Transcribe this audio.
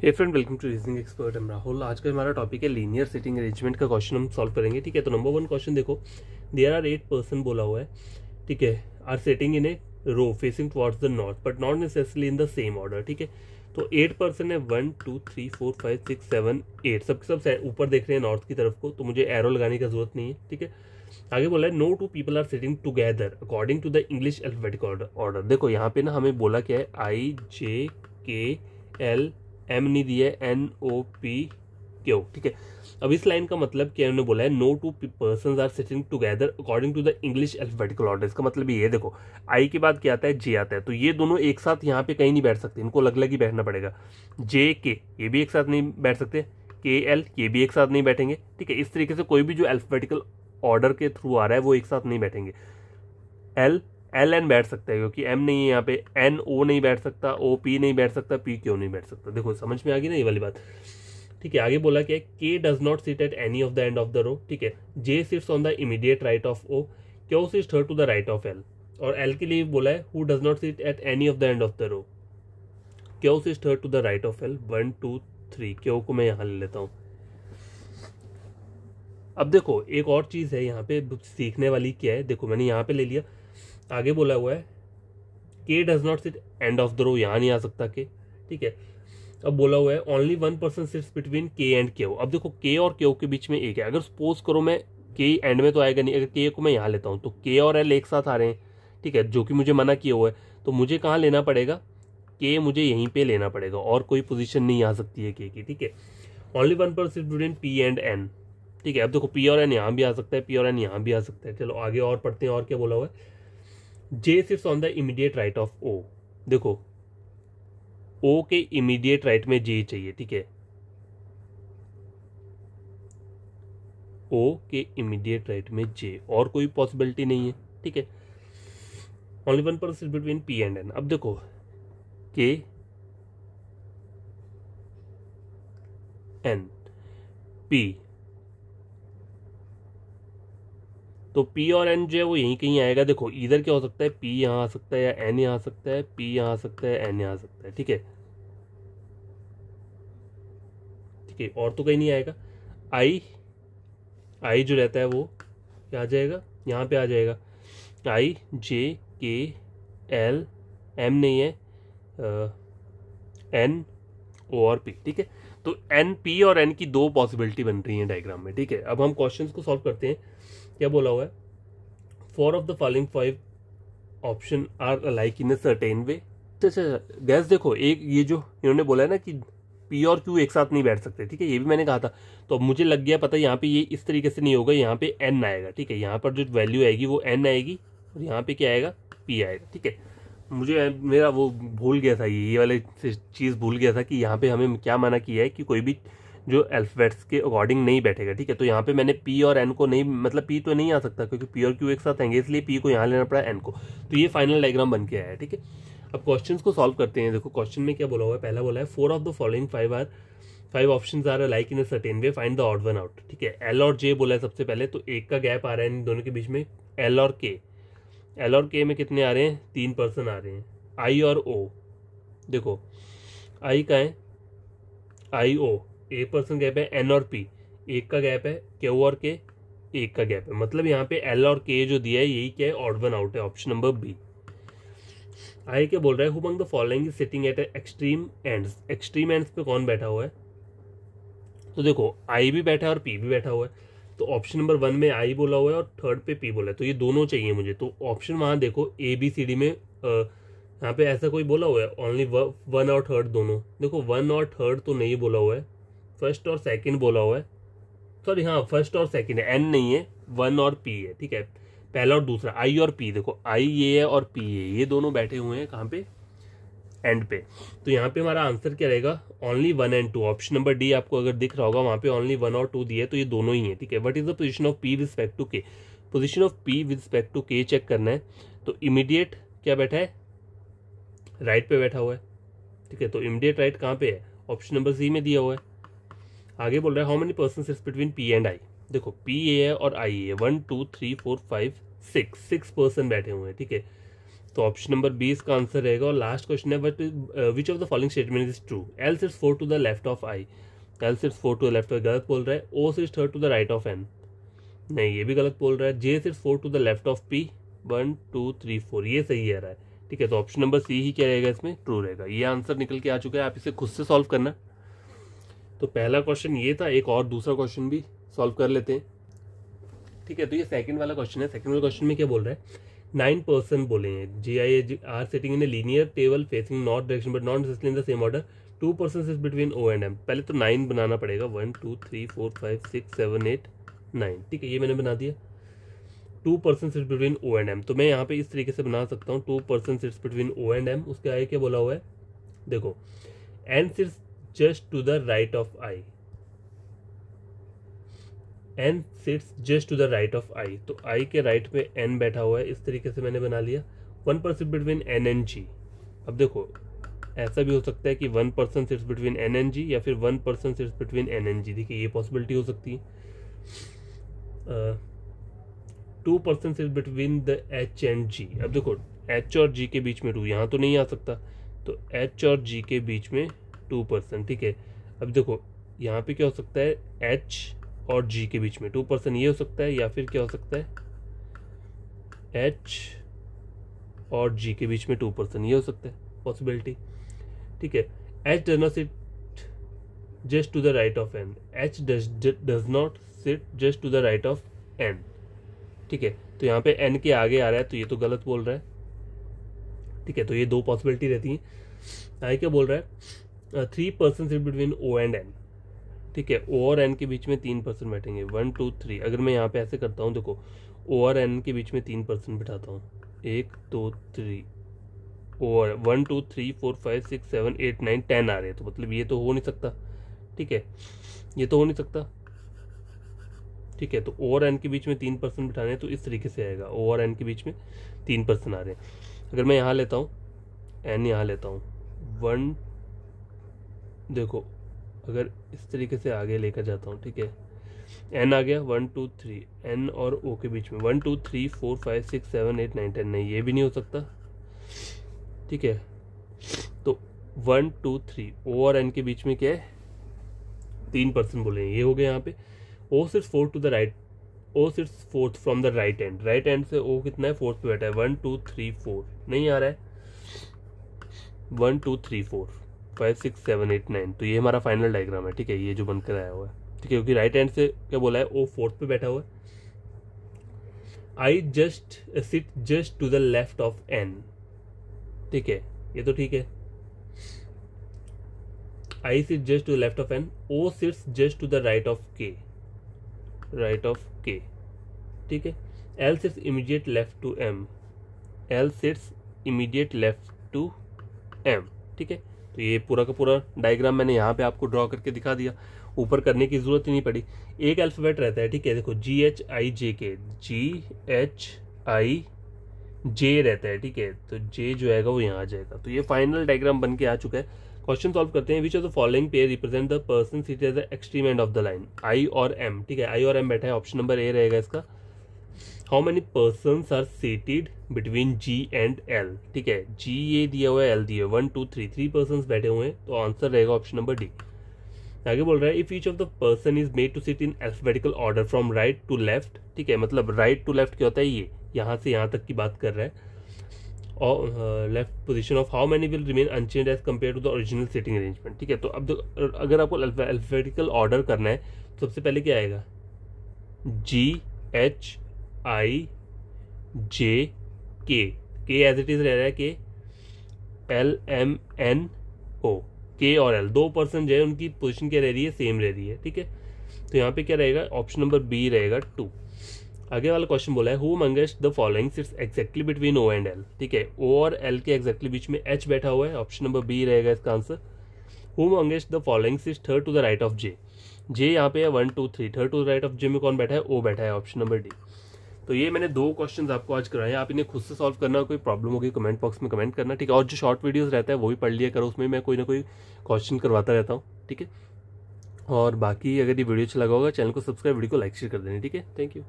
Hey friend, welcome to reasoning expert. हम राहुल। आज का हमारा टॉपिक है लीनियर सिटिंग अरेंजमेंट का क्वेश्चन हम सॉल्व करेंगे। ठीक है, तो नंबर 1 क्वेश्चन देखो, देयर आर 8 पर्सन बोला हुआ है। ठीक है, are sitting in a row facing towards the north but not necessarily in the same order. ठीक है, तो 8 पर्सन है, 1 2 3 4 5 6 7 8, सब ऊपर देख रहे हैं नॉर्थ की तरफ को, तो मुझे एरो लगाने की जरूरत नहीं है। ठीक है, आगे बोला है no two people are sitting together according to the English alphabetic order. देखो यहाँ पे ना हमें बोला क्या है, IJKL, M नहीं दिया है, NOPQ। ठीक है, अब इस लाइन का मतलब क्या उन्होंने बोला है, no two persons are sitting together according to the English alphabetical order. इसका मतलब ये देखो, आई के बाद क्या आता है, जे आता है, तो ये दोनों एक साथ यहाँ पे कहीं नहीं बैठ सकते, इनको अलग अलग ही बैठना पड़ेगा। JK ये भी एक साथ नहीं बैठ सकते, KL ये भी एक साथ नहीं बैठेंगे। ठीक है, इस तरीके से कोई भी जो अल्फाबेटिकल ऑर्डर के थ्रू आ रहा है वो एक साथ नहीं बैठेंगे। LN बैठ सकता है क्योंकि M नहीं है यहाँ पे, NO नहीं बैठ सकता, OP नहीं बैठ सकता, PQ नहीं बैठ सकता। देखो समझ में आ गई ना ये वाली बात। ठीक है, आगे बोला क्या है, K does not sit at any of the end of the row. ठीक है, J sits on the immediate right of O, Q sits third to the right of L। और L के लिए बोला है, who does not sit at any of the end of the row, Q sits third to the right of L। 1 2 3, Q को मैं यहाँ ले लेता हूँ। अब देखो एक और चीज है यहाँ पे सीखने वाली, क्या है, देखो मैंने यहाँ पे ले लिया, आगे बोला हुआ है K does not sit end of the row, यहाँ नहीं आ सकता K। ठीक है, अब बोला हुआ है only 1 person sits between K and Q। अब देखो K और Q के बीच में एक है, अगर सपोज करो मैं K एंड में तो आएगा नहीं, अगर K को मैं यहाँ लेता हूँ तो K और L एक साथ आ रहे हैं। ठीक है, जो कि मुझे मना किया हुआ है, तो मुझे कहाँ लेना पड़ेगा, K मुझे यहीं पे लेना पड़ेगा, और कोई पोजीशन नहीं आ सकती है K की। ठीक है, only 1 person sits between P and N। ठीक है, अब देखो P और N यहाँ भी आ सकता है, P और N यहाँ भी आ सकता है। चलो आगे और पढ़ते हैं, और क्या बोला हुआ है, J sits on the immediate right of O। देखो O के इमीडिएट राइट में J चाहिए। ठीक है, O के इमीडिएट राइट में J, और कोई पॉसिबिलिटी नहीं है। ठीक है, only 1 person between P and N। अब देखो K N P, तो P और N जो है वो यहीं कहीं आएगा। देखो इधर क्या हो सकता है, P यहाँ आ सकता है, या N यहाँ आ सकता है, P यहाँ आ सकता है, N यहाँ आ सकता है। ठीक है, ठीक है, और तो कहीं नहीं आएगा। I जो रहता है वो क्या आ जाएगा, यहाँ पे आ जाएगा, IJKL, M नहीं है, NO और P। ठीक है, तो NP और N की दो पॉसिबिलिटी बन रही है डायग्राम में। ठीक है, अब हम क्वेश्चंस को सॉल्व करते हैं। क्या बोला हुआ है, 4 of the following 5 option are alike in a certain way. अच्छा गैस, देखो एक ये जो इन्होंने बोला है ना कि P और Q एक साथ नहीं बैठ सकते। ठीक है, ये भी मैंने कहा था, तो अब मुझे लग गया पता, यहाँ पे ये इस तरीके से नहीं होगा, यहाँ पे N आएगा। ठीक है, यहाँ पर जो वैल्यू आएगी वो N आएगी, और यहाँ पे क्या आएगा, P आएगा। ठीक है, मुझे मेरा वो भूल गया था, ये वाली चीज़ भूल गया था कि यहाँ पे हमें क्या मना किया है कि कोई भी जो अल्फाबेट्स के अकॉर्डिंग नहीं बैठेगा। ठीक है, तो यहाँ पे मैंने P और N को नहीं, मतलब P तो नहीं आ सकता क्योंकि P और Q एक साथ आएंगे, इसलिए P को यहाँ लेना पड़ा N को। तो ये फाइनल डायग्राम बन के आया है। ठीक है, अब क्वेश्चंस को सॉल्व करते हैं। देखो क्वेश्चन में क्या बोला हुआ है, पहला बोला है 4 of the following 5 options are like in a certain way, find the odd one out. ठीक है, L और J बोला है सबसे पहले, तो एक का गैप आ रहा है इन दोनों के बीच में। L और K में कितने आ रहे हैं, 3 पर्सन आ रहे हैं। I और O, देखो I का है, IO एक पर्सन गैप है, N और P एक का गैप है, Q और K एक का गैप है। मतलब यहाँ पे L और K जो दिया है यही क्या है, ऑड वन आउट है, ऑप्शन नंबर बी। आई क्या बोल रहा है, who among the following is sitting at extreme ends. Extreme ends पे कौन बैठा हुआ है, तो देखो I भी बैठा है और P भी बैठा हुआ है, तो ऑप्शन नंबर 1 में I बोला हुआ है और थर्ड पे P बोला है, तो ये दोनों चाहिए मुझे। तो ऑप्शन वहाँ देखो ABCD में यहाँ पे ऐसा कोई बोला हुआ है, ओनली 1 और थर्ड दोनों। देखो 1 और थर्ड तो नहीं बोला हुआ है, फर्स्ट और सेकंड बोला हुआ है, सॉरी हाँ फर्स्ट और सेकंड है, N नहीं है, 1 और P है। ठीक है, पहला और दूसरा I और P, देखो I ये है और P ये दोनों बैठे हुए हैं कहाँ पे, एंड पे। तो यहाँ पे हमारा आंसर क्या रहेगा, only 1 and 2। Option number D आपको अगर दिख रहा होगा वहाँ पे ओनली 1 और 2 दिए, तो ये दोनों ही है। ठीक है, what is the position of P with respect to K। Position of P with respect to K check करना है, तो इमीडिएट क्या बैठा है, राइट पे बैठा हुआ है। ठीक है, तो इमीडिएट राइट कहाँ पे है, ऑप्शन नंबर सी में दिया हुआ है। आगे बोल रहा है how many person sits between P and I। देखो P ये है और I ये है, 1 2 3 4 5 6 पर्सन बैठे हुए हैं। ठीक है, तो ऑप्शन नंबर बी इसका आंसर रहेगा। और लास्ट क्वेश्चन है, but which of the following statement is true? L sits 4 to the left of I, L sits 4 to the left, गलत बोल रहा है। O sits 3 to the right of N, नहीं ये भी गलत बोल रहा है। J sits 4 to the left of P, 1 2 3 4, ये सही आ रहा है, ठीक है। तो ऑप्शन नंबर सी ही क्या रहेगा इसमें, ट्रू रहेगा। ये आंसर निकल के आ चुका है, आप इसे खुद से सॉल्व करना। तो पहला क्वेश्चन ये था, एक और दूसरा क्वेश्चन भी सॉल्व कर लेते हैं, ठीक है। तो ये सेकंड वाला क्वेश्चन है। सेकंड वाला क्वेश्चन में क्या बोल रहा है, 9 पर्सन बोले हैं, GI are sitting in a linear table facing north direction but not necessarily in the same order, 2 person is between O and M। पहले तो 9 बनाना पड़ेगा, 1 2 3 4 5 6 7 8 9, ठीक है, ये मैंने बना दिया। 2 person sits between O and M, तो मैं यहाँ पे इस तरीके से बना सकता हूँ, 2 person sits between O and M। उसके आगे क्या बोला हुआ है, देखो, N sits just to the right of I, N sits just to the right of I, तो I के राइट पे N बैठा हुआ है, इस तरीके से मैंने बना लिया। 1 person between N and G, अब देखो ऐसा भी हो सकता है कि 1 person sits between N and G, या फिर 1 person sits between N and G, देखिए ये पॉसिबिलिटी हो सकती है। 2 person sits between the H and G, अब देखो H और G के बीच में 2, यहाँ तो नहीं आ सकता, तो H और G के बीच में 2 पर्सन, ठीक है। अब देखो यहाँ पे क्या हो सकता है, H और G के बीच में 2 पर्सन, ये हो सकता है, या फिर क्या हो सकता है, H और G के बीच में 2 पर्सन, ये हो सकता है पॉसिबिलिटी, ठीक है। H does not sit just to the right of N, H does not sit just to the right of N, ठीक है। तो यहाँ पे N के आगे आ रहा है, तो ये तो गलत बोल रहा है, ठीक है। तो ये 2 पॉसिबिलिटी रहती हैं। आगे क्या बोल रहा है, 3 person sit between O and N, ठीक है। O और N के बीच में 3 पर्सन बैठेंगे, 1 2 3। अगर मैं यहाँ पे ऐसे करता हूँ, देखो O और N के बीच में 3 पर्सन बिठाता हूँ, 1 2 3, और 1 2 3 4 5 6 7 8 9 10 आ रहे हैं, तो मतलब ये तो हो नहीं सकता, ठीक है, ये तो हो नहीं सकता, ठीक है। तो O और N के बीच में 3 पर्सन बिठाने हैं, तो इस तरीके से आएगा, O और N के बीच में 3 पर्सन आ रहे हैं। अगर मैं यहाँ लेता हूँ, N यहाँ लेता हूँ, 1, देखो अगर इस तरीके से आगे लेकर जाता हूँ, ठीक है, N आ गया, 1 2 3, N और O के बीच में 1 2 3 4 5 6 7 8 9 10, नहीं ये भी नहीं हो सकता, ठीक है। तो 1 2 3, O और N के बीच में क्या है, 3 पर्सन बोले, ये हो गए। यहाँ पे O sits 4 to the right, O sits 4th from the right end, right end से O कितना है, 4th पे बैठा है, 1 2 3 4, नहीं आ रहा है, 1 2 3 4 5 6 7 8 9, तो ये हमारा फाइनल डायग्राम है, ठीक है, ये जो बनकर आया हुआ है, ठीक है। क्योंकि राइट हैंड से क्या बोला है, O 4th पे बैठा हुआ है। I just sit just to the left of N, ठीक है, ये तो ठीक है। I sit just to the left of N, O sits just to the right of K, right of K, ठीक है। L sits immediate left to M, L sits immediate left to M, ठीक है। तो ये पूरा का पूरा diagram मैंने यहाँ पे आपको ड्रॉ करके दिखा दिया, ऊपर करने की जरूरत ही नहीं पड़ी। एक अल्फाबेट रहता है, ठीक है, देखो GHIJK, GHIJ रहता है, ठीक है, तो J जो आएगा वो यहाँ आ जाएगा। तो ये फाइनल डायग्राम बन के आ चुका है। क्वेश्चन सॉल्व करते हैं। विच of the following pair represent the person seated at the extreme and of the line, I और M, ठीक है, I और M बैठा है, ऑप्शन नंबर ए रहेगा इसका। How many persons are seated between G and L, ठीक है, G ये दिया हुआ है, L दिया हुआ है, 1 2 3, 3 पर्सन बैठे हुए हैं, तो आंसर रहेगा ऑप्शन नंबर डी। आगे बोल रहा है if each of the person is made to sit in alphabetical order from right to left, ठीक है, मतलब राइट टू लेफ्ट क्या होता है, ये यहाँ से यहाँ तक की बात कर रहा है। और left position of how many will remain unchanged as compare to the original seating arrangement, ठीक है। तो अब अगर आपको अल्फाबेटिकल ऑर्डर करना है, तो सबसे पहले क्या आएगा, GHIJK, एज इट इज रह रहा है, के LMNO, K और L 2 पर्सन जो है उनकी पोजीशन क्या रह रही है, सेम रह रही है, ठीक है। तो यहाँ पे क्या रहेगा, ऑप्शन नंबर बी रहेगा 2। आगे वाला क्वेश्चन बोला है who amongst the following sits exactly between O and L, ठीक है, O और L के एग्जैक्टली बीच में H बैठा हुआ है, ऑप्शन नंबर बी रहेगा इसका answer. Who amongst the following sits third to the right of J, J यहाँ पे है 1 2 3, third to the right of J में कौन बैठा है, O बैठा है, ऑप्शन नंबर डी। तो ये मैंने 2 क्वेश्चंस आपको आज कराए, आप इन्हें खुद से सॉल्व करना, कोई प्रॉब्लम होगी कमेंट बॉक्स में कमेंट करना, ठीक है। और जो शॉर्ट वीडियोस रहता है वो भी पढ़ लिया करो, उसमें मैं कोई ना कोई क्वेश्चन करवाता रहता हूँ, ठीक है। और बाकी अगर ये वीडियो अच्छा लगा होगा, चैनल को सब्सक्राइब, वीडियो को लाइक शेयर कर देना, ठीक है। Thank you.